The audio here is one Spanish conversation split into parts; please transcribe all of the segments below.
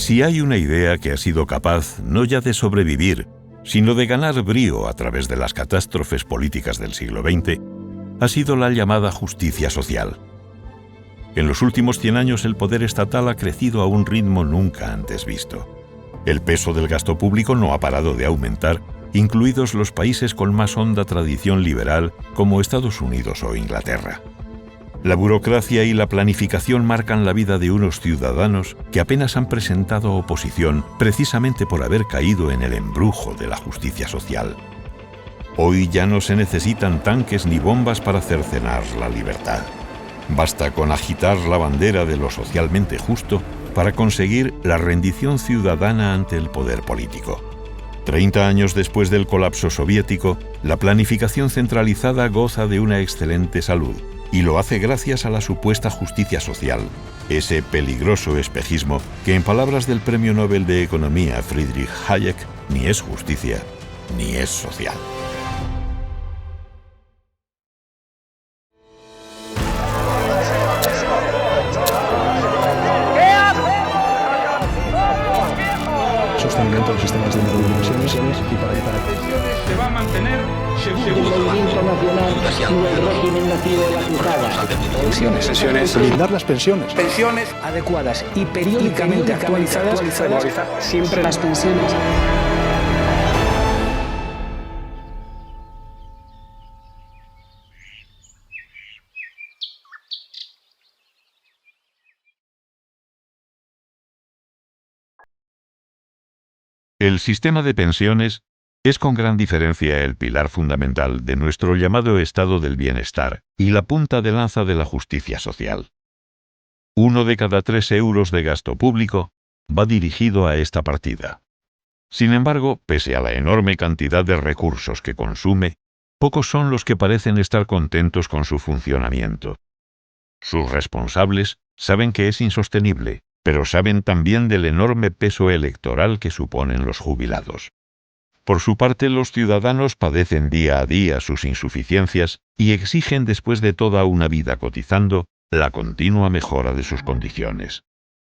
Si hay una idea que ha sido capaz no ya de sobrevivir, sino de ganar brío a través de las catástrofes políticas del siglo XX, ha sido la llamada justicia social. En los últimos 100 años el poder estatal ha crecido a un ritmo nunca antes visto. El peso del gasto público no ha parado de aumentar, incluidos los países con más honda tradición liberal como Estados Unidos o Inglaterra. La burocracia y la planificación marcan la vida de unos ciudadanos que apenas han presentado oposición precisamente por haber caído en el embrujo de la justicia social. Hoy ya no se necesitan tanques ni bombas para cercenar la libertad. Basta con agitar la bandera de lo socialmente justo para conseguir la rendición ciudadana ante el poder político. 30 años después del colapso soviético, la planificación centralizada goza de una excelente salud, y lo hace gracias a la supuesta justicia social, ese peligroso espejismo que, en palabras del Premio Nobel de Economía Friedrich Hayek, ni es justicia ni es social. Sostenimiento de los sistemas de pensiones y para se va a mantener seguro. Pensiones. Blindar las pensiones. Pensiones adecuadas y periódicamente actualizadas. Siempre las pensiones. El sistema de pensiones es con gran diferencia el pilar fundamental de nuestro llamado estado del bienestar y la punta de lanza de la justicia social. 1 de cada 3 euros de gasto público va dirigido a esta partida. Sin embargo, pese a la enorme cantidad de recursos que consume, pocos son los que parecen estar contentos con su funcionamiento. Sus responsables saben que es insostenible, pero saben también del enorme peso electoral que suponen los jubilados. Por su parte, los ciudadanos padecen día a día sus insuficiencias y exigen, después de toda una vida cotizando, la continua mejora de sus condiciones.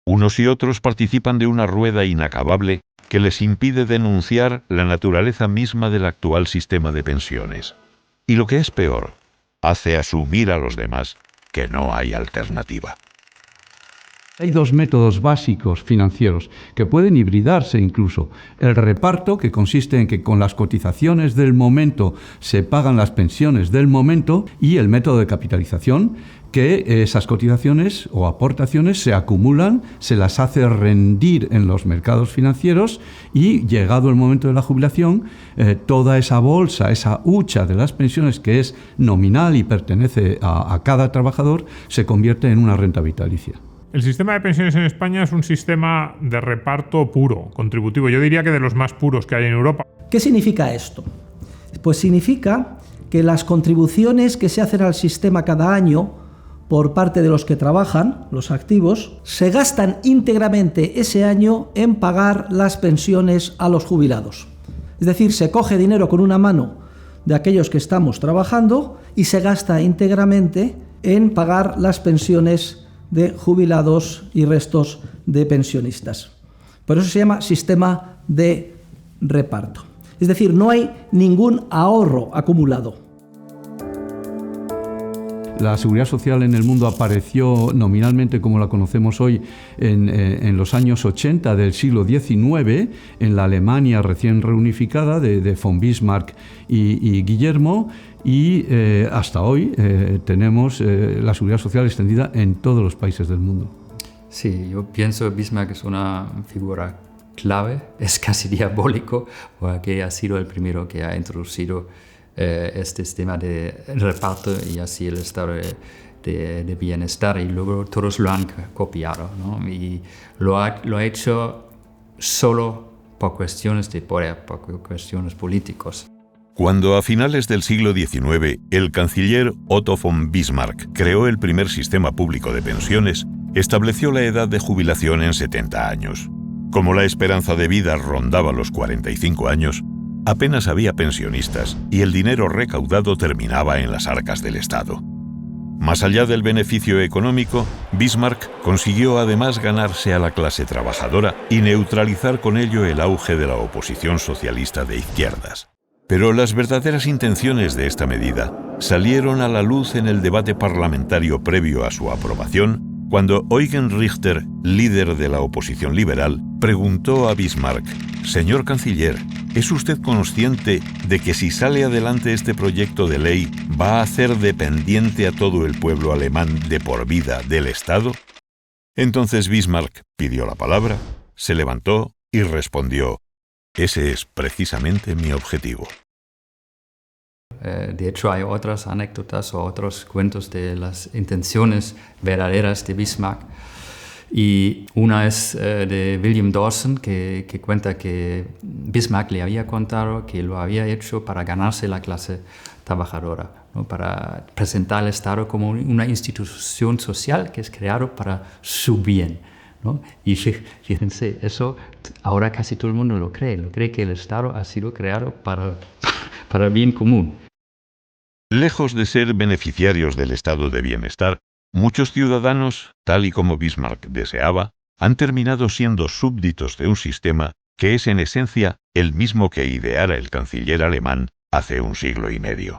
Unos y otros participan de una rueda inacabable que les impide denunciar la naturaleza misma del actual sistema de pensiones. Y lo que es peor, hace asumir a los demás que no hay alternativa. Hay 2 métodos básicos financieros que pueden hibridarse incluso. El reparto, que consiste en que con las cotizaciones del momento se pagan las pensiones del momento, y el método de capitalización, que esas cotizaciones o aportaciones se acumulan, se las hace rendir en los mercados financieros y, llegado el momento de la jubilación, toda esa bolsa, esa hucha de las pensiones, que es nominal y pertenece a cada trabajador, se convierte en una renta vitalicia. El sistema de pensiones en España es un sistema de reparto puro, contributivo. Yo diría que de los más puros que hay en Europa. ¿Qué significa esto? Pues significa que las contribuciones que se hacen al sistema cada año por parte de los que trabajan, los activos, se gastan íntegramente ese año en pagar las pensiones a los jubilados. Es decir, se coge dinero con una mano de aquellos que estamos trabajando y se gasta íntegramente en pagar las pensiones de jubilados y restos de pensionistas. Por eso se llama sistema de reparto. Es decir, no hay ningún ahorro acumulado. La seguridad social en el mundo apareció nominalmente como la conocemos hoy en los años 80 del siglo XIX, en la Alemania recién reunificada de von Bismarck y Guillermo, y hasta hoy tenemos la seguridad social extendida en todos los países del mundo. Sí, yo pienso que Bismarck es una figura clave, es casi diabólico, porque ha sido el primero que ha introducido este sistema de reparto y así el estado de bienestar, y luego todos lo han copiado, ¿no? Y lo ha hecho solo por cuestiones de poder, por cuestiones políticas. Cuando a finales del siglo XIX el canciller Otto von Bismarck creó el primer sistema público de pensiones, estableció la edad de jubilación en 70 años. Como la esperanza de vida rondaba los 45 años, apenas había pensionistas y el dinero recaudado terminaba en las arcas del Estado. Más allá del beneficio económico, Bismarck consiguió además ganarse a la clase trabajadora y neutralizar con ello el auge de la oposición socialista de izquierdas. Pero las verdaderas intenciones de esta medida salieron a la luz en el debate parlamentario previo a su aprobación, cuando Eugen Richter, líder de la oposición liberal, preguntó a Bismarck: «Señor canciller, ¿es usted consciente de que si sale adelante este proyecto de ley va a hacer dependiente a todo el pueblo alemán de por vida del Estado?» Entonces Bismarck pidió la palabra, se levantó y respondió: «Ese es precisamente mi objetivo». De hecho, hay otras anécdotas o otros cuentos de las intenciones verdaderas de Bismarck. Y una es de William Dawson, que cuenta que Bismarck le había contado que lo había hecho para ganarse la clase trabajadora, ¿no? Para presentar al Estado como una institución social que es creado para su bien, ¿no? Y fíjense, eso ahora casi todo el mundo lo cree que el Estado ha sido creado para el bien común. Lejos de ser beneficiarios del estado de bienestar, muchos ciudadanos, tal y como Bismarck deseaba, han terminado siendo súbditos de un sistema que es en esencia el mismo que ideara el canciller alemán hace un siglo y medio.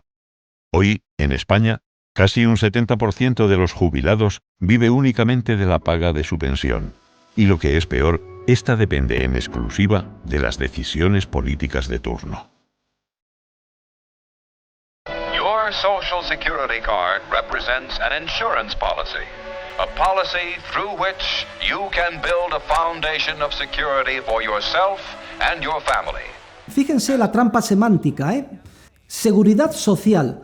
Hoy, en España, casi un 70% de los jubilados vive únicamente de la paga de su pensión. Y lo que es peor, esta depende en exclusiva de las decisiones políticas de turno. Your Social Security card represents an insurance policy, a policy through which you can build a foundation of security for yourself and your family. Fíjense la trampa semántica, ¿eh? Seguridad social.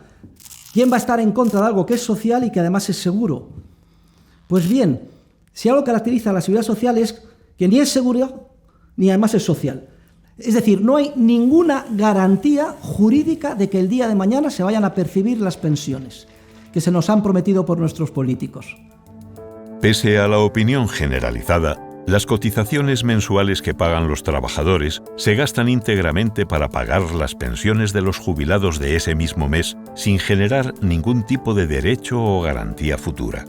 ¿Quién va a estar en contra de algo que es social y que además es seguro? Pues bien, si algo caracteriza a la seguridad social es que ni es seguro ni además es social. Es decir, no hay ninguna garantía jurídica de que el día de mañana se vayan a percibir las pensiones que se nos han prometido por nuestros políticos. Pese a la opinión generalizada, las cotizaciones mensuales que pagan los trabajadores se gastan íntegramente para pagar las pensiones de los jubilados de ese mismo mes sin generar ningún tipo de derecho o garantía futura.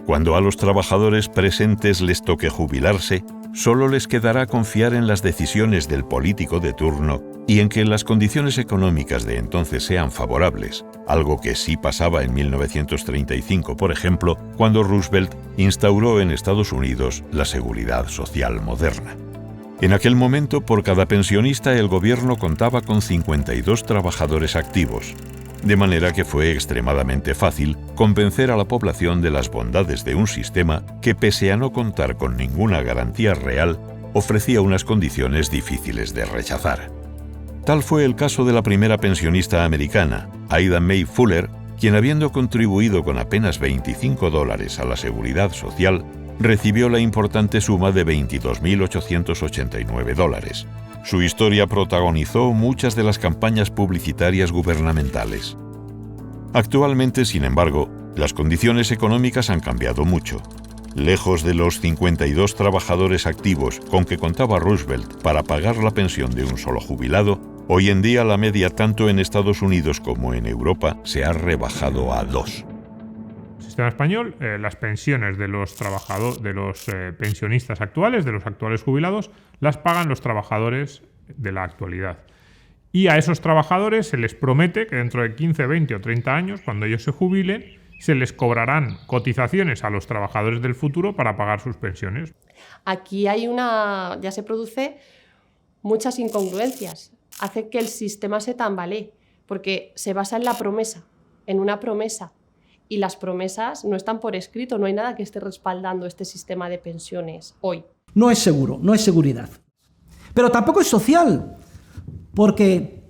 Cuando a los trabajadores presentes les toque jubilarse, solo les quedará confiar en las decisiones del político de turno y en que las condiciones económicas de entonces sean favorables, algo que sí pasaba en 1935, por ejemplo, cuando Roosevelt instauró en Estados Unidos la seguridad social moderna. En aquel momento, por cada pensionista, el gobierno contaba con 52 trabajadores activos, de manera que fue extremadamente fácil convencer a la población de las bondades de un sistema que, pese a no contar con ninguna garantía real, ofrecía unas condiciones difíciles de rechazar. Tal fue el caso de la primera pensionista americana, Ida May Fuller, quien, habiendo contribuido con apenas $25 a la seguridad social, recibió la importante suma de $22.889. Su historia protagonizó muchas de las campañas publicitarias gubernamentales. Actualmente, sin embargo, las condiciones económicas han cambiado mucho. Lejos de los 52 trabajadores activos con que contaba Roosevelt para pagar la pensión de un solo jubilado, hoy en día la media tanto en Estados Unidos como en Europa se ha rebajado a 2. El sistema español, las pensiones de los pensionistas actuales, de los actuales jubilados, las pagan los trabajadores de la actualidad. Y a esos trabajadores se les promete que dentro de 15, 20 o 30 años, cuando ellos se jubilen, se les cobrarán cotizaciones a los trabajadores del futuro para pagar sus pensiones. Aquí ya se produce muchas incongruencias. Hace que el sistema se tambalee, porque se basa en la promesa, en una promesa. Y las promesas no están por escrito, no hay nada que esté respaldando este sistema de pensiones hoy. No es seguro, no es seguridad. Pero tampoco es social, porque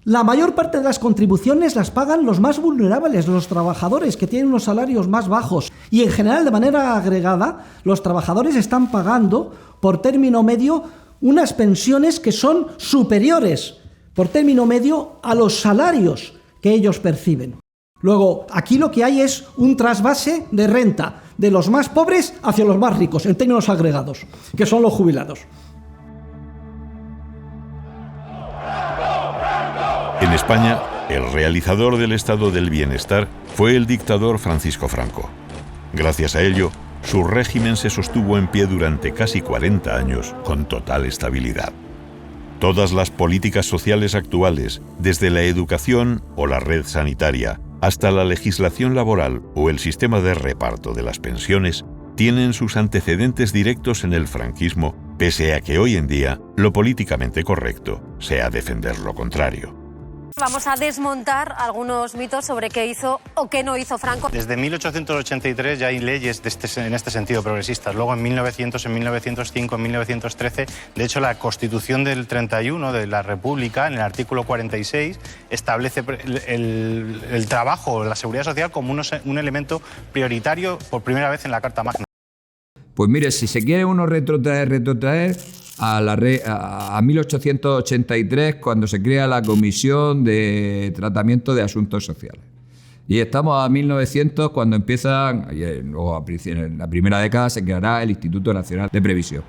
la mayor parte de las contribuciones las pagan los más vulnerables, los trabajadores que tienen unos salarios más bajos. Y en general, de manera agregada, los trabajadores están pagando por término medio unas pensiones que son superiores por término medio a los salarios que ellos perciben. Luego, aquí lo que hay es un trasvase de renta de los más pobres hacia los más ricos, en términos agregados, que son los jubilados. En España, El realizador del estado del bienestar fue el dictador Francisco Franco. Gracias a ello, su régimen se sostuvo en pie durante casi 40 años con total estabilidad. Todas las políticas sociales actuales, desde la educación o la red sanitaria hasta la legislación laboral o el sistema de reparto de las pensiones, tienen sus antecedentes directos en el franquismo, pese a que hoy en día lo políticamente correcto sea defender lo contrario. Vamos a desmontar algunos mitos sobre qué hizo o qué no hizo Franco. Desde 1883 ya hay leyes en este sentido progresistas. Luego en 1900, en 1905, en 1913, de hecho la Constitución del 31 de la República, en el artículo 46, establece el trabajo, la seguridad social como un elemento prioritario por primera vez en la Carta Magna. Pues mire, si se quiere uno retrotraer a 1883, cuando se crea la Comisión de Tratamiento de Asuntos Sociales. Y estamos a 1900, cuando empiezan, o en la primera década se creará el Instituto Nacional de Previsión.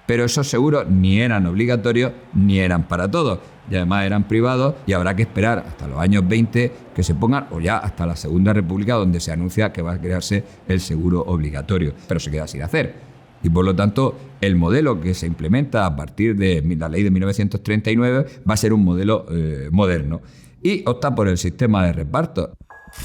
Pero esos seguros ni eran obligatorios ni eran para todos. Y además eran privados y habrá que esperar hasta los años 20 que se pongan, o ya hasta la Segunda República, donde se anuncia que va a crearse el seguro obligatorio. Pero se queda sin hacer. Y por lo tanto, el modelo que se implementa a partir de la ley de 1939 va a ser un modelo moderno. Y opta por el sistema de reparto.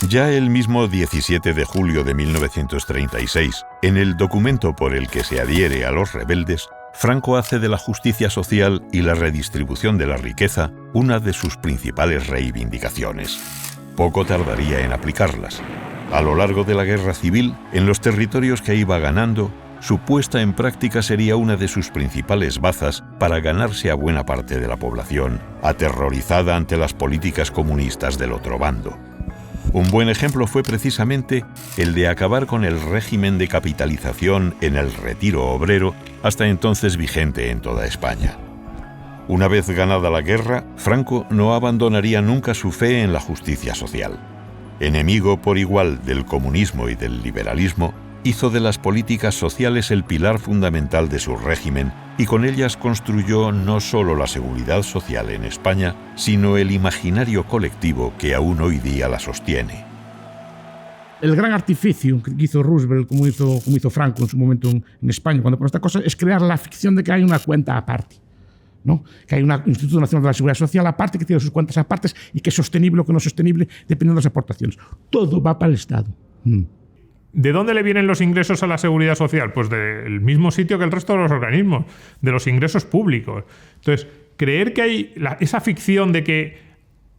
Ya el mismo 17 de julio de 1936, en el documento por el que se adhiere a los rebeldes, Franco hace de la justicia social y la redistribución de la riqueza una de sus principales reivindicaciones. Poco tardaría en aplicarlas. A lo largo de la guerra civil, en los territorios que iba ganando, su puesta en práctica sería una de sus principales bazas para ganarse a buena parte de la población, aterrorizada ante las políticas comunistas del otro bando. Un buen ejemplo fue precisamente el de acabar con el régimen de capitalización en el retiro obrero, hasta entonces vigente en toda España. Una vez ganada la guerra, Franco no abandonaría nunca su fe en la justicia social. Enemigo por igual del comunismo y del liberalismo, hizo de las políticas sociales el pilar fundamental de su régimen y con ellas construyó no solo la seguridad social en España, sino el imaginario colectivo que aún hoy día la sostiene. El gran artificio que hizo Roosevelt, como hizo Franco en su momento en España, cuando pone esta cosa, es crear la ficción de que hay una cuenta aparte, ¿no? Que hay un Instituto Nacional de la Seguridad Social aparte, que tiene sus cuentas apartes y que es sostenible o que no es sostenible dependiendo de las aportaciones. Todo va para el Estado. ¿De dónde le vienen los ingresos a la seguridad social? Pues del mismo sitio que el resto de los organismos, de los ingresos públicos. Entonces, creer que hay esa ficción de que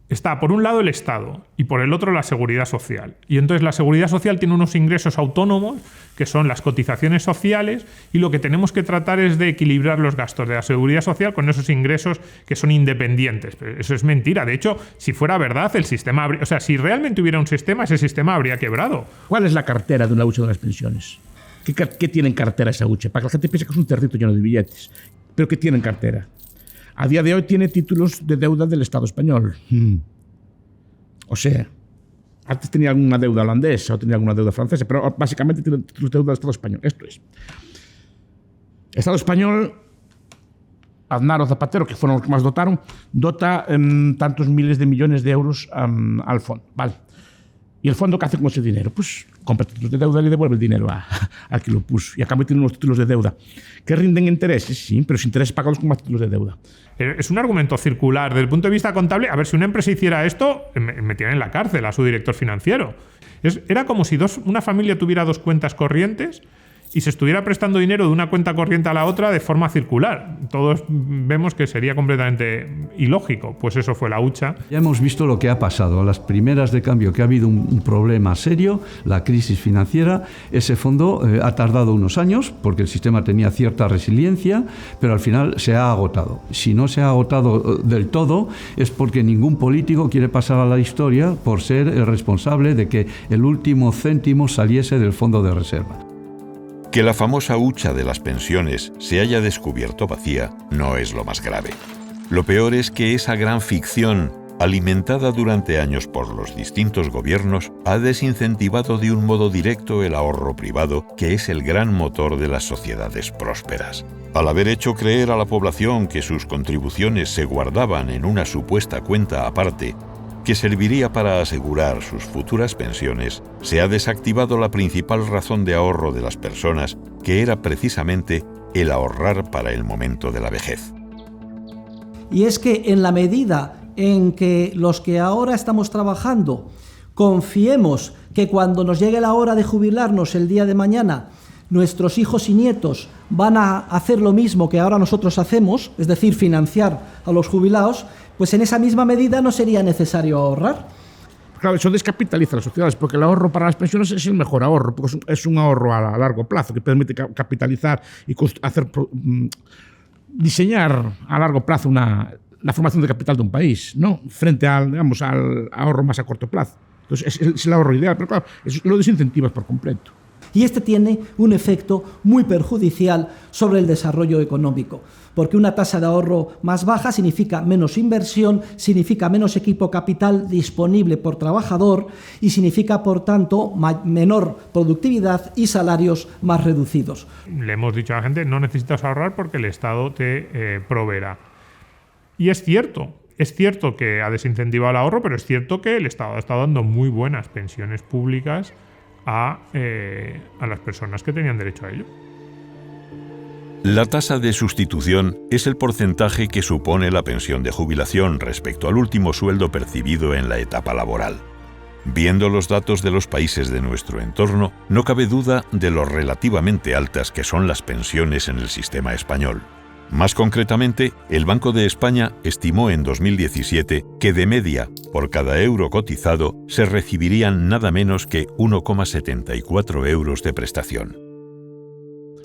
está por un lado el Estado y por el otro la seguridad social. Y entonces la seguridad social tiene unos ingresos autónomos, que son las cotizaciones sociales, y lo que tenemos que tratar es de equilibrar los gastos de la seguridad social con esos ingresos que son independientes. Pero eso es mentira. De hecho, si fuera verdad, el sistema habría, o sea, si realmente hubiera un sistema, ese sistema habría quebrado. ¿Cuál es la cartera de una hucha de las pensiones? ¿Qué tiene en cartera esa hucha? Para que la gente piense que es un territo lleno de billetes. ¿Pero qué tiene en cartera? A día de hoy tiene títulos de deuda del Estado español. O sea, antes tenía alguna deuda holandesa o tenía alguna deuda francesa, pero básicamente tiene títulos de deuda del Estado español. Esto es. El Estado español, Aznar o Zapatero, que fueron los que más dotaron, dota tantos miles de millones de euros al fondo. Vale. ¿Y el fondo qué hace con ese dinero? Pues compra títulos de deuda y le devuelve el dinero al que lo puso. Y a cambio tiene unos títulos de deuda que rinden intereses, sí, pero los intereses pagados con más títulos de deuda. Es un argumento circular. Desde el punto de vista contable, a ver, si una empresa hiciera esto, metían en la cárcel a su director financiero. Era como si una familia tuviera dos cuentas corrientes y se estuviera prestando dinero de una cuenta corriente a la otra de forma circular. Todos vemos que sería completamente ilógico. Pues eso fue la hucha. Ya hemos visto lo que ha pasado. A las primeras de cambio que ha habido un problema serio, la crisis financiera, ese fondo ha tardado unos años porque el sistema tenía cierta resiliencia, pero al final se ha agotado. Si no se ha agotado del todo es porque ningún político quiere pasar a la historia por ser el responsable de que el último céntimo saliese del fondo de reserva. Que la famosa hucha de las pensiones se haya descubierto vacía no es lo más grave. Lo peor es que esa gran ficción, alimentada durante años por los distintos gobiernos, ha desincentivado de un modo directo el ahorro privado, que es el gran motor de las sociedades prósperas. Al haber hecho creer a la población que sus contribuciones se guardaban en una supuesta cuenta aparte, que serviría para asegurar sus futuras pensiones, se ha desactivado la principal razón de ahorro de las personas, que era precisamente el ahorrar para el momento de la vejez. Y es que en la medida en que los que ahora estamos trabajando confiemos que cuando nos llegue la hora de jubilarnos el día de mañana, nuestros hijos y nietos van a hacer lo mismo que ahora nosotros hacemos, es decir, financiar a los jubilados, pues en esa misma medida no sería necesario ahorrar. Claro, eso descapitaliza las sociedades, porque el ahorro para las pensiones es el mejor ahorro, porque es un ahorro a largo plazo que permite capitalizar y diseñar a largo plazo la formación de capital de un país, ¿no? Frente al ahorro más a corto plazo. Entonces es el ahorro ideal, pero claro, lo desincentivas por completo. Y este tiene un efecto muy perjudicial sobre el desarrollo económico, porque una tasa de ahorro más baja significa menos inversión, significa menos equipo capital disponible por trabajador y significa, por tanto, menor productividad y salarios más reducidos. Le hemos dicho a la gente, no necesitas ahorrar porque el Estado te proveerá. Y es cierto que ha desincentivado el ahorro, pero es cierto que el Estado ha estado dando muy buenas pensiones públicas a las personas que tenían derecho a ello. La tasa de sustitución es el porcentaje que supone la pensión de jubilación respecto al último sueldo percibido en la etapa laboral. Viendo los datos de los países de nuestro entorno, no cabe duda de lo relativamente altas que son las pensiones en el sistema español. Más concretamente, el Banco de España estimó en 2017 que de media, por cada euro cotizado, se recibirían nada menos que 1,74 euros de prestación.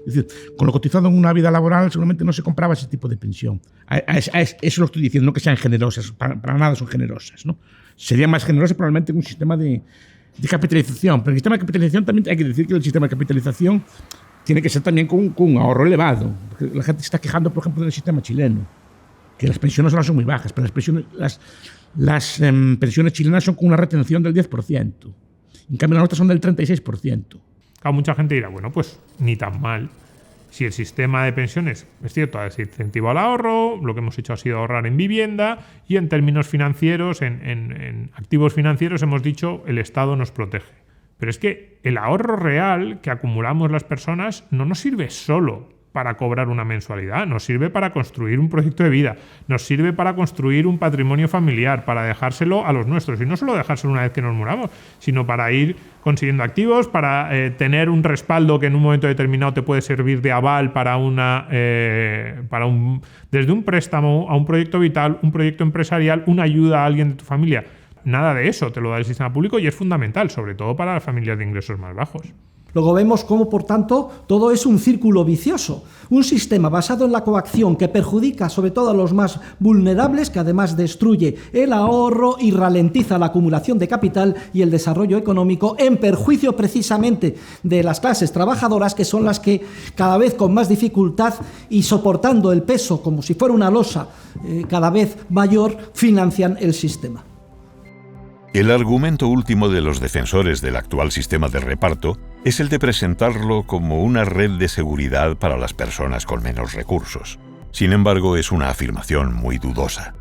Es decir, con lo cotizado en una vida laboral seguramente no se compraba ese tipo de pensión. Eso lo estoy diciendo, no que sean generosas, para nada son generosas, ¿no? Serían más generosas probablemente en un sistema de capitalización, pero el sistema de capitalización también hay que decir que el sistema de capitalización tiene que ser también con un ahorro elevado. Porque la gente se está quejando, por ejemplo, del sistema chileno, que las pensiones ahora son muy bajas, pero las pensiones chilenas son con una retención del 10%. En cambio, las otras son del 36%. Claro, mucha gente dirá, bueno, pues ni tan mal. Si el sistema de pensiones, es cierto, ha desincentivado el ahorro, lo que hemos hecho ha sido ahorrar en vivienda y en términos financieros, en activos financieros, hemos dicho, el Estado nos protege. Pero es que el ahorro real que acumulamos las personas no nos sirve solo para cobrar una mensualidad, nos sirve para construir un proyecto de vida, nos sirve para construir un patrimonio familiar, para dejárselo a los nuestros. Y no solo dejárselo una vez que nos muramos, sino para ir consiguiendo activos, para tener un respaldo que en un momento determinado te puede servir de aval desde un préstamo a un proyecto vital, un proyecto empresarial, una ayuda a alguien de tu familia. Nada de eso te lo da el sistema público y es fundamental, sobre todo para las familias de ingresos más bajos. Luego vemos cómo, por tanto, todo es un círculo vicioso. Un sistema basado en la coacción que perjudica sobre todo a los más vulnerables, que además destruye el ahorro y ralentiza la acumulación de capital y el desarrollo económico, en perjuicio precisamente de las clases trabajadoras, que son las que cada vez con más dificultad y soportando el peso como si fuera una losa cada vez mayor, financian el sistema. El argumento último de los defensores del actual sistema de reparto es el de presentarlo como una red de seguridad para las personas con menos recursos. Sin embargo, es una afirmación muy dudosa.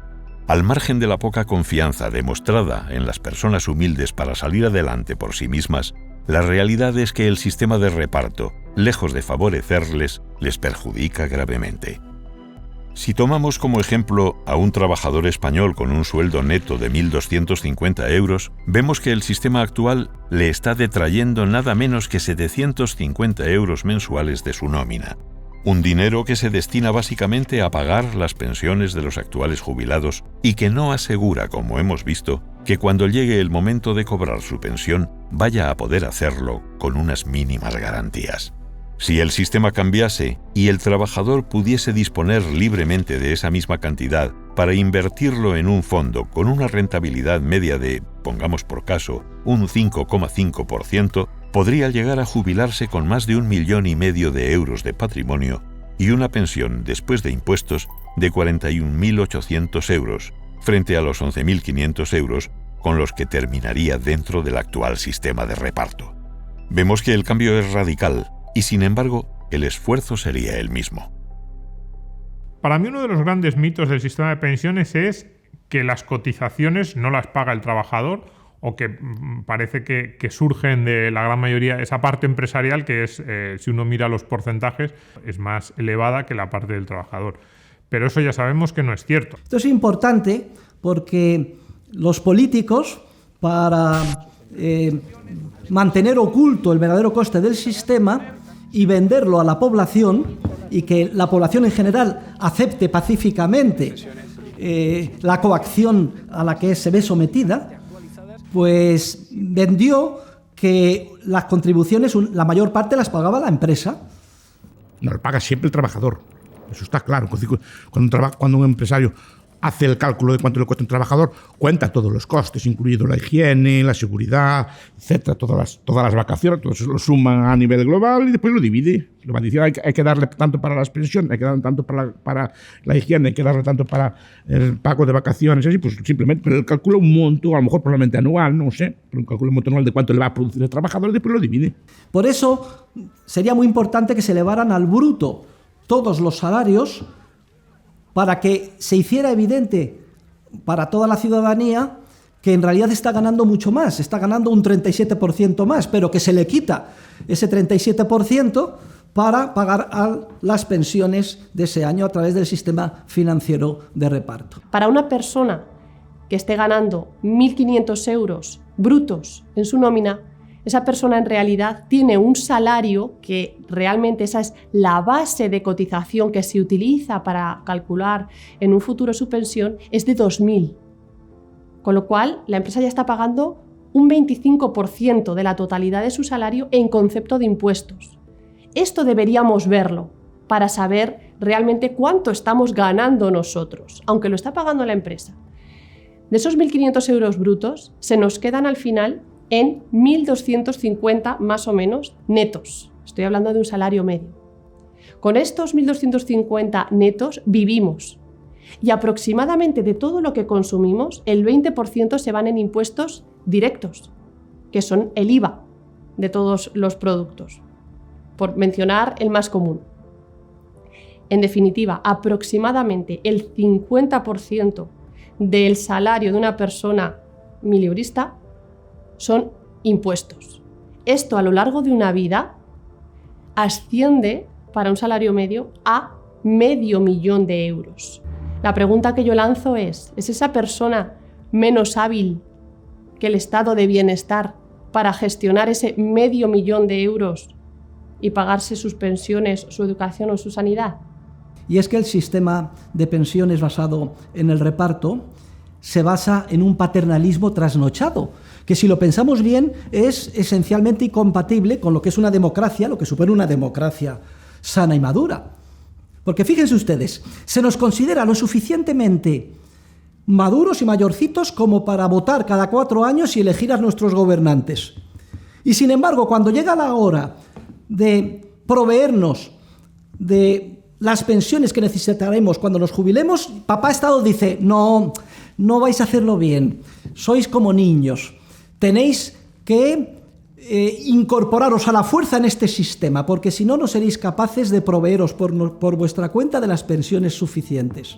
Al margen de la poca confianza demostrada en las personas humildes para salir adelante por sí mismas, la realidad es que el sistema de reparto, lejos de favorecerles, les perjudica gravemente. Si tomamos como ejemplo a un trabajador español con un sueldo neto de 1.250 euros, vemos que el sistema actual le está detrayendo nada menos que 750 euros mensuales de su nómina. Un dinero que se destina básicamente a pagar las pensiones de los actuales jubilados y que no asegura, como hemos visto, que cuando llegue el momento de cobrar su pensión vaya a poder hacerlo con unas mínimas garantías. Si el sistema cambiase y el trabajador pudiese disponer libremente de esa misma cantidad para invertirlo en un fondo con una rentabilidad media de, pongamos por caso, un 5,5%, podría llegar a jubilarse con más de 1,5 millones de euros de patrimonio y una pensión después de impuestos de 41.800 euros, frente a los 11.500 euros con los que terminaría dentro del actual sistema de reparto. Vemos que el cambio es radical, y sin embargo, el esfuerzo sería el mismo. Para mí uno de los grandes mitos del sistema de pensiones es que las cotizaciones no las paga el trabajador, o que parece que surgen de la gran mayoría, esa parte empresarial que es, si uno mira los porcentajes, es más elevada que la parte del trabajador. Pero eso ya sabemos que no es cierto. Esto es importante porque los políticos, para mantener oculto el verdadero coste del sistema y venderlo a la población, y que la población en general acepte pacíficamente la coacción a la que se ve sometida, pues vendió que las contribuciones, la mayor parte las pagaba la empresa. No, lo paga siempre el trabajador. Eso está claro. Cuando un empresario hace el cálculo de cuánto le cuesta un trabajador, cuenta todos los costes, incluido la higiene, la seguridad, etcétera, todas las vacaciones, todo eso lo suma a nivel global y después lo divide. Lo va a decir, hay que darle tanto para las pensiones, hay que darle tanto para la higiene, hay que darle tanto para el pago de vacaciones, así, pues simplemente, pero él calcula un monto, a lo mejor probablemente anual, no sé, pero calcula un monto anual de cuánto le va a producir el trabajador y después lo divide. Por eso sería muy importante que se elevaran al bruto todos los salarios, para que se hiciera evidente para toda la ciudadanía que en realidad está ganando mucho más, está ganando un 37% más, pero que se le quita ese 37% para pagar a las pensiones de ese año a través del sistema financiero de reparto. Para una persona que esté ganando 1.500 euros brutos en su nómina, esa persona en realidad tiene un salario que realmente esa es la base de cotización que se utiliza para calcular en un futuro su pensión, es de 2.000. Con lo cual, la empresa ya está pagando un 25% de la totalidad de su salario en concepto de impuestos. Esto deberíamos verlo para saber realmente cuánto estamos ganando nosotros, aunque lo está pagando la empresa. De esos 1.500 euros brutos, se nos quedan al final en 1.250 más o menos netos. Estoy hablando de un salario medio. Con estos 1.250 netos vivimos y aproximadamente de todo lo que consumimos, el 20% se van en impuestos directos, que son el IVA de todos los productos, por mencionar el más común. En definitiva, aproximadamente el 50% del salario de una persona mileurista son impuestos. Esto a lo largo de una vida asciende para un salario medio a $500.000 euros. La pregunta que yo lanzo ¿es esa persona menos hábil que el estado de bienestar para gestionar ese $500.000 euros y pagarse sus pensiones, su educación o su sanidad? Y es que el sistema de pensiones basado en el reparto se basa en un paternalismo trasnochado, que si lo pensamos bien es esencialmente incompatible con lo que es una democracia, lo que supone una democracia sana y madura. Porque fíjense ustedes, se nos considera lo suficientemente maduros y mayorcitos como para votar cada 4 años y elegir a nuestros gobernantes. Y sin embargo, cuando llega la hora de proveernos de las pensiones que necesitaremos cuando nos jubilemos, papá Estado dice, no vais a hacerlo bien, sois como niños, tenéis que incorporaros a la fuerza en este sistema, porque si no, no seréis capaces de proveeros por vuestra cuenta de las pensiones suficientes.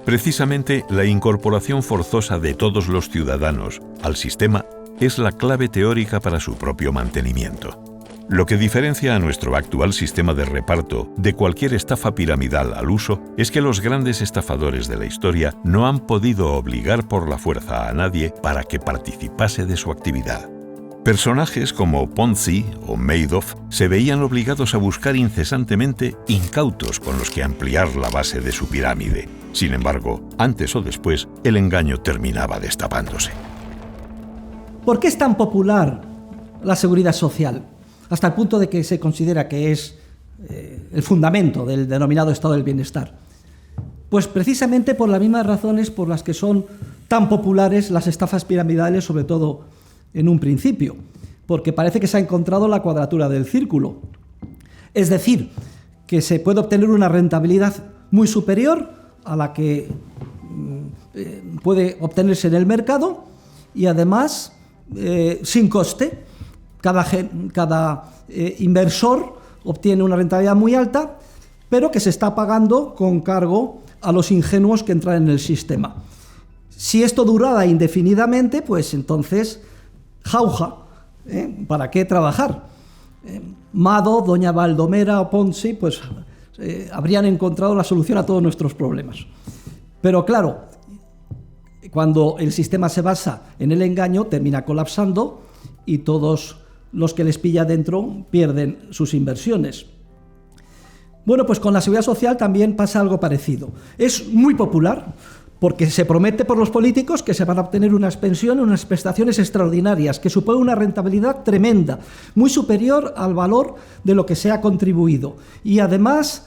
Precisamente la incorporación forzosa de todos los ciudadanos al sistema es la clave teórica para su propio mantenimiento. Lo que diferencia a nuestro actual sistema de reparto de cualquier estafa piramidal al uso es que los grandes estafadores de la historia no han podido obligar por la fuerza a nadie para que participase de su actividad. Personajes como Ponzi o Madoff se veían obligados a buscar incesantemente incautos con los que ampliar la base de su pirámide. Sin embargo, antes o después, el engaño terminaba destapándose. ¿Por qué es tan popular la seguridad social? Hasta el punto de que se considera que es el fundamento del denominado estado del bienestar. Pues precisamente por las mismas razones por las que son tan populares las estafas piramidales, sobre todo en un principio, porque parece que se ha encontrado la cuadratura del círculo. Es decir, que se puede obtener una rentabilidad muy superior a la que puede obtenerse en el mercado y además sin coste. Cada inversor obtiene una rentabilidad muy alta, pero que se está pagando con cargo a los ingenuos que entran en el sistema. Si esto durara indefinidamente, pues entonces, jauja, ¿para qué trabajar? Mado, doña Baldomera o Ponzi, pues habrían encontrado la solución a todos nuestros problemas. Pero claro, cuando el sistema se basa en el engaño, termina colapsando y todos los que les pilla dentro pierden sus inversiones. Bueno, pues con la seguridad social también pasa algo parecido. Es muy popular porque se promete por los políticos que se van a obtener unas pensiones, unas prestaciones extraordinarias, que supone una rentabilidad tremenda, muy superior al valor de lo que se ha contribuido. Y además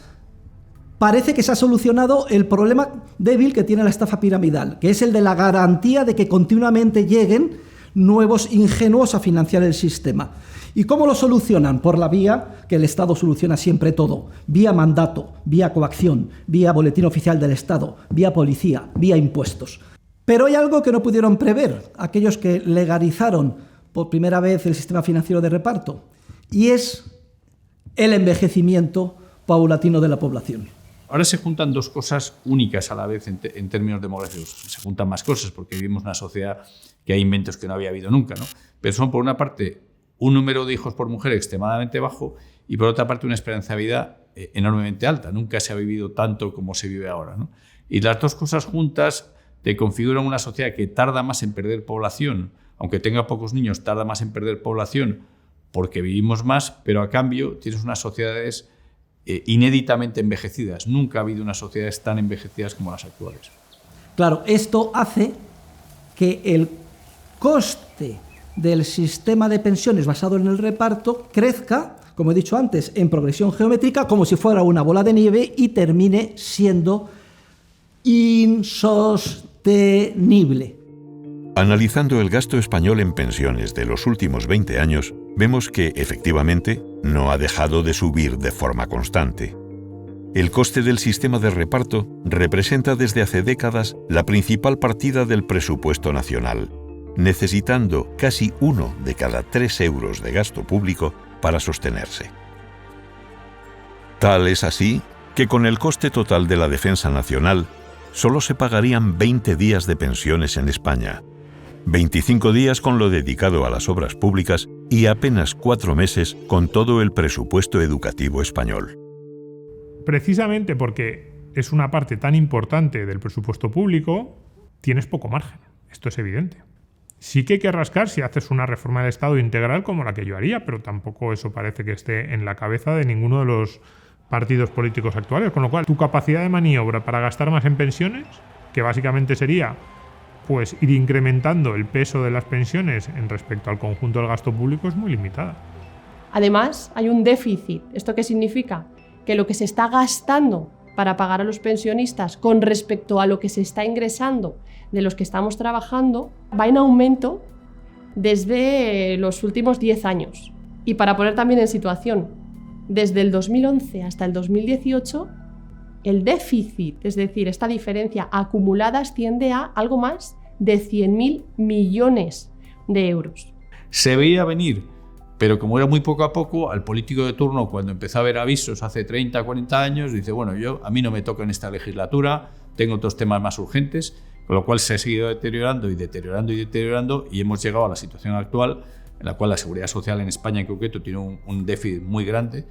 parece que se ha solucionado el problema débil que tiene la estafa piramidal, que es el de la garantía de que continuamente lleguen nuevos ingenuos a financiar el sistema. ¿Y cómo lo solucionan? Por la vía que el Estado soluciona siempre todo, vía mandato, vía coacción, vía boletín oficial del Estado, vía policía, vía impuestos. Pero hay algo que no pudieron prever aquellos que legalizaron por primera vez el sistema financiero de reparto, y es el envejecimiento paulatino de la población. Ahora se juntan dos cosas únicas a la vez en términos demográficos. Se juntan más cosas porque vivimos una sociedad que hay inventos que no había habido nunca, ¿no? Pero son, por una parte, un número de hijos por mujer extremadamente bajo y, por otra parte, una esperanza de vida enormemente alta. Nunca se ha vivido tanto como se vive ahora, ¿no? Y las dos cosas juntas te configuran una sociedad que tarda más en perder población, aunque tenga pocos niños, tarda más en perder población porque vivimos más, pero a cambio tienes unas sociedades inéditamente envejecidas. Nunca ha habido unas sociedades tan envejecidas como las actuales. Claro, esto hace que el coste del sistema de pensiones basado en el reparto crezca, como he dicho antes, en progresión geométrica, como si fuera una bola de nieve, y termine siendo insostenible. Analizando el gasto español en pensiones de los últimos 20 años, vemos que, efectivamente, no ha dejado de subir de forma constante. El coste del sistema de reparto representa desde hace décadas la principal partida del presupuesto nacional, necesitando casi 1 de cada 3 euros de gasto público para sostenerse. Tal es así que con el coste total de la defensa nacional solo se pagarían 20 días de pensiones en España, 25 días con lo dedicado a las obras públicas y apenas 4 meses con todo el presupuesto educativo español. Precisamente porque es una parte tan importante del presupuesto público, tienes poco margen. Esto es evidente. Sí que hay que rascar si haces una reforma del Estado integral como la que yo haría, pero tampoco eso parece que esté en la cabeza de ninguno de los partidos políticos actuales, con lo cual tu capacidad de maniobra para gastar más en pensiones, que básicamente sería pues ir incrementando el peso de las pensiones en respecto al conjunto del gasto público, es muy limitada. Además, hay un déficit. ¿Esto qué significa? Que lo que se está gastando para pagar a los pensionistas con respecto a lo que se está ingresando de los que estamos trabajando va en aumento desde los últimos 10 años. Y para poner también en situación, desde el 2011 hasta el 2018, el déficit, es decir, esta diferencia acumulada, asciende a algo más de 100.000 millones de euros. Se veía venir, pero como era muy poco a poco, al político de turno, cuando empezó a ver avisos hace 30, 40 años, dice, bueno, a mí no me toca en esta legislatura, tengo otros temas más urgentes, con lo cual se ha seguido deteriorando y deteriorando y deteriorando, y hemos llegado a la situación actual en la cual la seguridad social en España en concreto tiene un déficit muy grande,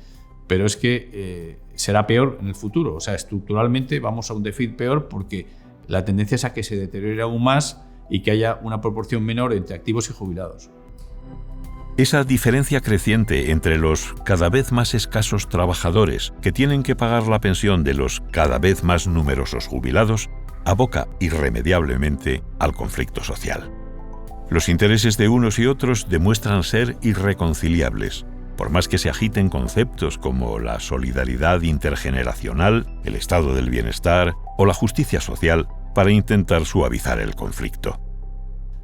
pero es que será peor en el futuro. O sea, estructuralmente vamos a un déficit peor porque la tendencia es a que se deteriore aún más y que haya una proporción menor entre activos y jubilados. Esa diferencia creciente entre los cada vez más escasos trabajadores que tienen que pagar la pensión de los cada vez más numerosos jubilados aboca irremediablemente al conflicto social. Los intereses de unos y otros demuestran ser irreconciliables, por más que se agiten conceptos como la solidaridad intergeneracional, el estado del bienestar o la justicia social para intentar suavizar el conflicto.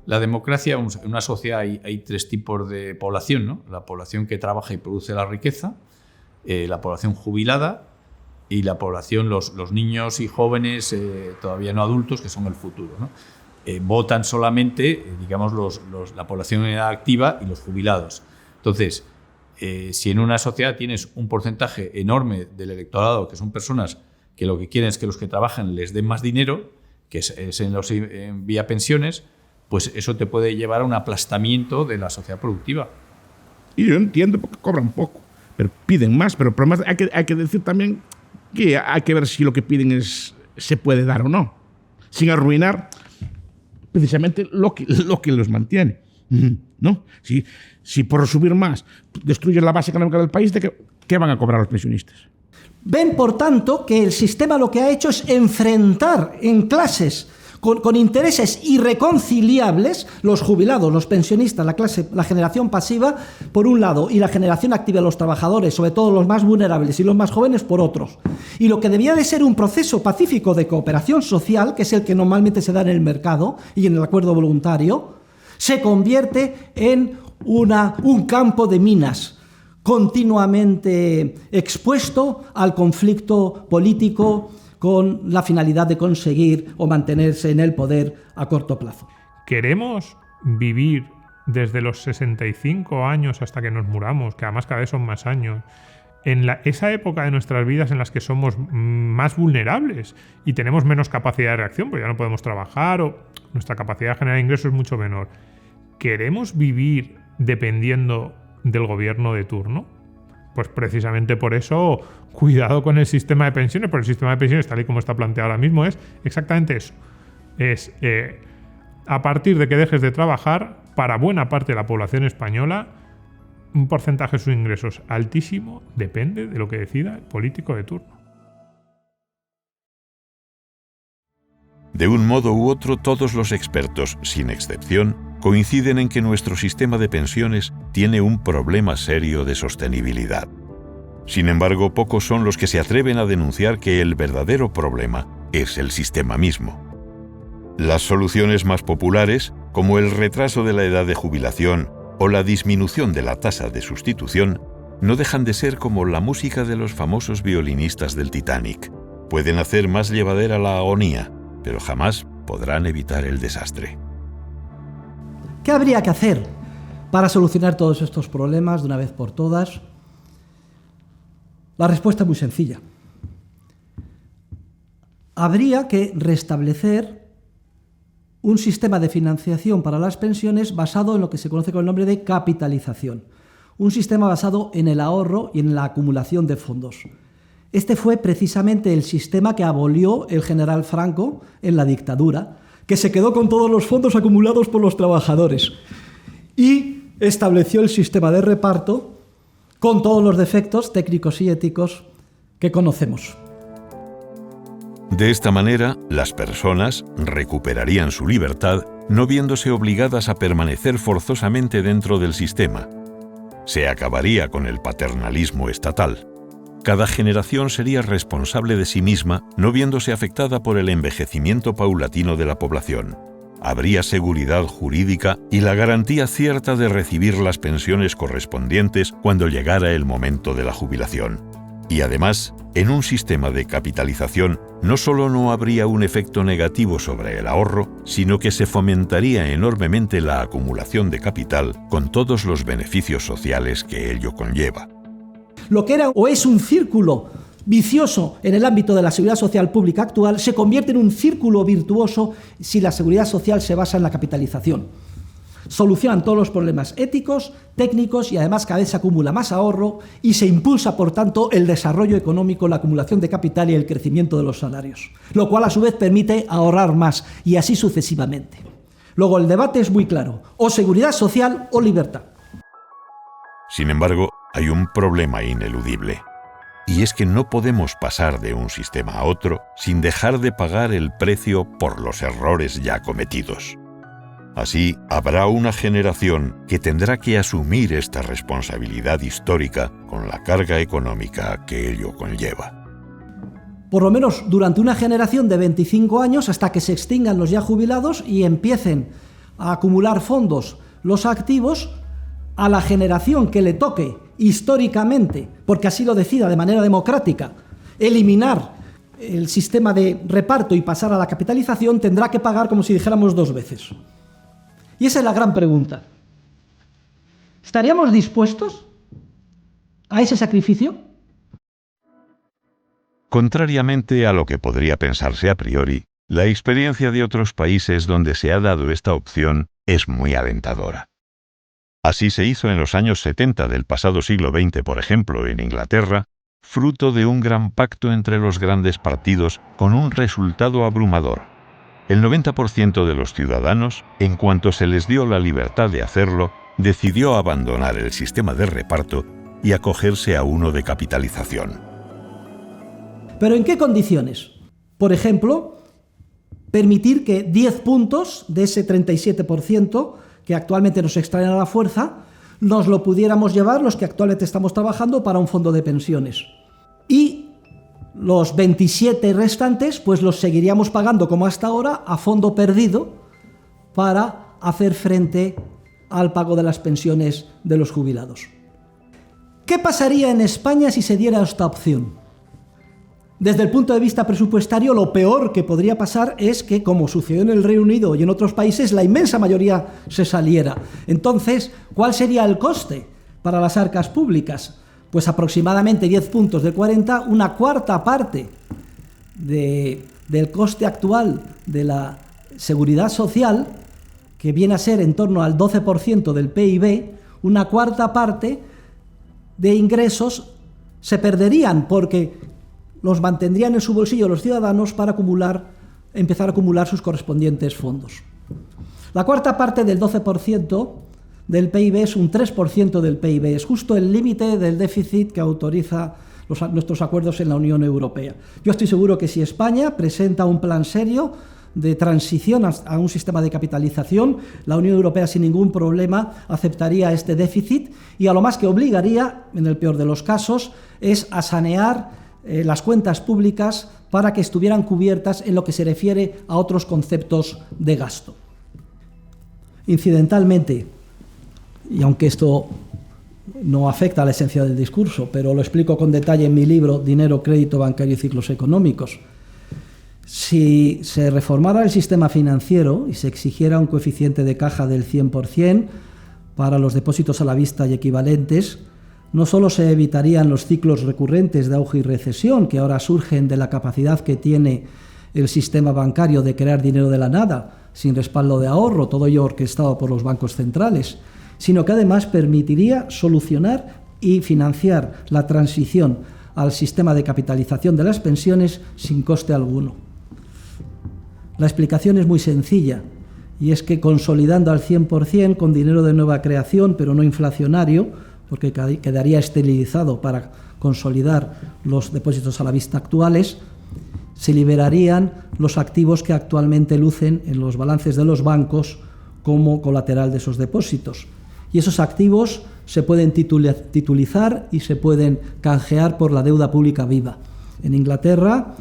La democracia, en una sociedad hay 3 tipos de población, ¿no? La población que trabaja y produce la riqueza, la población jubilada y la población, los niños y jóvenes todavía no adultos, que son el futuro, ¿no? Votan solamente, digamos, la población en edad activa y los jubilados. Entonces, si en una sociedad tienes un porcentaje enorme del electorado que son personas que lo que quieren es que los que trabajan les den más dinero, que es vía pensiones, pues eso te puede llevar a un aplastamiento de la sociedad productiva. Y yo entiendo porque cobran poco, pero piden más. Pero además hay que decir también que hay que ver si lo que piden se puede dar o no, sin arruinar precisamente lo que los mantiene, ¿no? Si por subir más destruyes la base económica del país, ¿qué van a cobrar los pensionistas? Ven, por tanto, que el sistema lo que ha hecho es enfrentar en clases con intereses irreconciliables los jubilados, los pensionistas, la generación pasiva, por un lado, y la generación activa, los trabajadores, sobre todo los más vulnerables y los más jóvenes, por otros. Y lo que debía de ser un proceso pacífico de cooperación social, que es el que normalmente se da en el mercado y en el acuerdo voluntario, se convierte en un campo de minas continuamente expuesto al conflicto político con la finalidad de conseguir o mantenerse en el poder a corto plazo. ¿Queremos vivir desde los 65 años hasta que nos muramos, que además cada vez son más años, en esa época de nuestras vidas en las que somos más vulnerables y tenemos menos capacidad de reacción, porque ya no podemos trabajar o nuestra capacidad de generar ingresos es mucho menor? ¿Queremos vivir dependiendo del gobierno de turno? Pues precisamente por eso, cuidado con el sistema de pensiones, porque el sistema de pensiones, tal y como está planteado ahora mismo, es exactamente eso. Es a partir de que dejes de trabajar, para buena parte de la población española, un porcentaje de sus ingresos altísimo depende de lo que decida el político de turno. De un modo u otro, todos los expertos, sin excepción, coinciden en que nuestro sistema de pensiones tiene un problema serio de sostenibilidad. Sin embargo, pocos son los que se atreven a denunciar que el verdadero problema es el sistema mismo. Las soluciones más populares, como el retraso de la edad de jubilación o la disminución de la tasa de sustitución, no dejan de ser como la música de los famosos violinistas del Titanic. Pueden hacer más llevadera la agonía, pero jamás podrán evitar el desastre. ¿Qué habría que hacer para solucionar todos estos problemas de una vez por todas? La respuesta es muy sencilla. Habría que restablecer un sistema de financiación para las pensiones basado en lo que se conoce con el nombre de capitalización. Un sistema basado en el ahorro y en la acumulación de fondos. Este fue precisamente el sistema que abolió el general Franco en la dictadura, que se quedó con todos los fondos acumulados por los trabajadores y estableció el sistema de reparto con todos los defectos técnicos y éticos que conocemos. De esta manera, las personas recuperarían su libertad no viéndose obligadas a permanecer forzosamente dentro del sistema. Se acabaría con el paternalismo estatal. Cada generación sería responsable de sí misma, no viéndose afectada por el envejecimiento paulatino de la población. Habría seguridad jurídica y la garantía cierta de recibir las pensiones correspondientes cuando llegara el momento de la jubilación. Y además, en un sistema de capitalización, no solo no habría un efecto negativo sobre el ahorro, sino que se fomentaría enormemente la acumulación de capital con todos los beneficios sociales que ello conlleva. Lo que era o es un círculo vicioso en el ámbito de la seguridad social pública actual se convierte en un círculo virtuoso si la seguridad social se basa en la capitalización. Solucionan todos los problemas éticos, técnicos y además cada vez se acumula más ahorro y se impulsa, por tanto, el desarrollo económico, la acumulación de capital y el crecimiento de los salarios, lo cual a su vez permite ahorrar más y así sucesivamente. Luego el debate es muy claro, o seguridad social o libertad. Sin embargo, hay un problema ineludible, y es que no podemos pasar de un sistema a otro sin dejar de pagar el precio por los errores ya cometidos. Así, habrá una generación que tendrá que asumir esta responsabilidad histórica con la carga económica que ello conlleva. Por lo menos durante una generación de 25 años hasta que se extingan los ya jubilados y empiecen a acumular fondos los activos, a la generación que le toque históricamente, porque así lo decida de manera democrática, eliminar el sistema de reparto y pasar a la capitalización, tendrá que pagar como si dijéramos dos veces. Y esa es la gran pregunta. ¿Estaríamos dispuestos a ese sacrificio? Contrariamente a lo que podría pensarse a priori, la experiencia de otros países donde se ha dado esta opción es muy alentadora. Así se hizo en los años 70 del pasado siglo XX, por ejemplo, en Inglaterra, fruto de un gran pacto entre los grandes partidos con un resultado abrumador. El 90% de los ciudadanos, en cuanto se les dio la libertad de hacerlo, decidió abandonar el sistema de reparto y acogerse a uno de capitalización. ¿Pero en qué condiciones? Por ejemplo, permitir que 10 puntos de ese 37% que actualmente nos extraen a la fuerza, nos lo pudiéramos llevar los que actualmente estamos trabajando para un fondo de pensiones. Y los 27 restantes, pues los seguiríamos pagando como hasta ahora a fondo perdido para hacer frente al pago de las pensiones de los jubilados. ¿Qué pasaría en España si se diera esta opción? Desde el punto de vista presupuestario, lo peor que podría pasar es que, como sucedió en el Reino Unido y en otros países, la inmensa mayoría se saliera. Entonces, ¿cuál sería el coste para las arcas públicas? Pues aproximadamente 10 puntos de 40, una cuarta parte del coste actual de la seguridad social, que viene a ser en torno al 12% del PIB, una cuarta parte de ingresos se perderían porque los mantendrían en su bolsillo los ciudadanos para empezar a acumular sus correspondientes fondos. La cuarta parte del 12% del PIB es un 3% del PIB, es justo el límite del déficit que autoriza nuestros acuerdos en la Unión Europea. Yo estoy seguro que si España presenta un plan serio de transición a un sistema de capitalización, la Unión Europea sin ningún problema aceptaría este déficit y a lo más que obligaría, en el peor de los casos, es a sanear las cuentas públicas para que estuvieran cubiertas en lo que se refiere a otros conceptos de gasto. Incidentalmente, y aunque esto no afecta a la esencia del discurso, pero lo explico con detalle en mi libro Dinero, Crédito Bancario y Ciclos Económicos, si se reformara el sistema financiero y se exigiera un coeficiente de caja del 100% para los depósitos a la vista y equivalentes, no solo se evitarían los ciclos recurrentes de auge y recesión que ahora surgen de la capacidad que tiene el sistema bancario de crear dinero de la nada, sin respaldo de ahorro, todo ello orquestado por los bancos centrales, sino que además permitiría solucionar y financiar la transición al sistema de capitalización de las pensiones sin coste alguno. La explicación es muy sencilla, y es que consolidando al 100% con dinero de nueva creación, pero no inflacionario, porque quedaría esterilizado para consolidar los depósitos a la vista actuales, se liberarían los activos que actualmente lucen en los balances de los bancos como colateral de esos depósitos. Y esos activos se pueden titulizar y se pueden canjear por la deuda pública viva. En Inglaterra,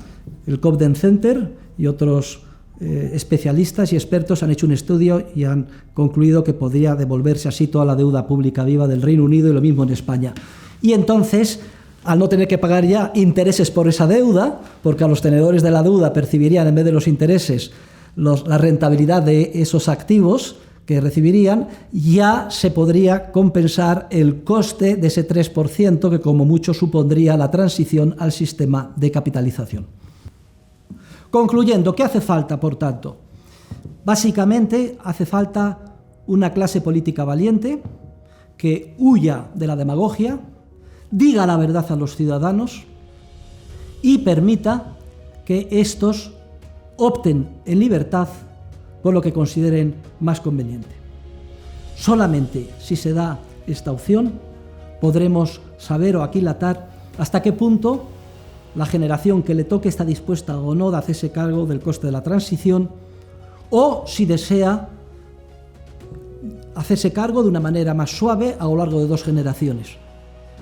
el Cobden Center y otros especialistas y expertos han hecho un estudio y han concluido que podría devolverse así toda la deuda pública viva del Reino Unido y lo mismo en España. Y entonces, al no tener que pagar ya intereses por esa deuda, porque a los tenedores de la deuda percibirían en vez de los intereses la rentabilidad de esos activos que recibirían, ya se podría compensar el coste de ese 3% que como mucho supondría la transición al sistema de capitalización. Concluyendo, ¿qué hace falta, por tanto? Básicamente hace falta una clase política valiente que huya de la demagogia, diga la verdad a los ciudadanos y permita que estos opten en libertad por lo que consideren más conveniente. Solamente si se da esta opción podremos saber o aquilatar hasta qué punto la generación que le toque está dispuesta o no de hacerse cargo del coste de la transición, o si desea hacerse cargo de una manera más suave a lo largo de 2 generaciones.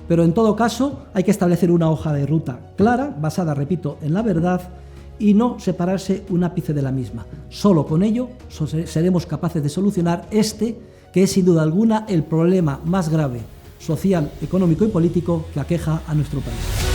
Pero en todo caso hay que establecer una hoja de ruta clara, basada, repito, en la verdad, y no separarse un ápice de la misma. Solo con ello seremos capaces de solucionar que es sin duda alguna el problema más grave, social, económico y político que aqueja a nuestro país.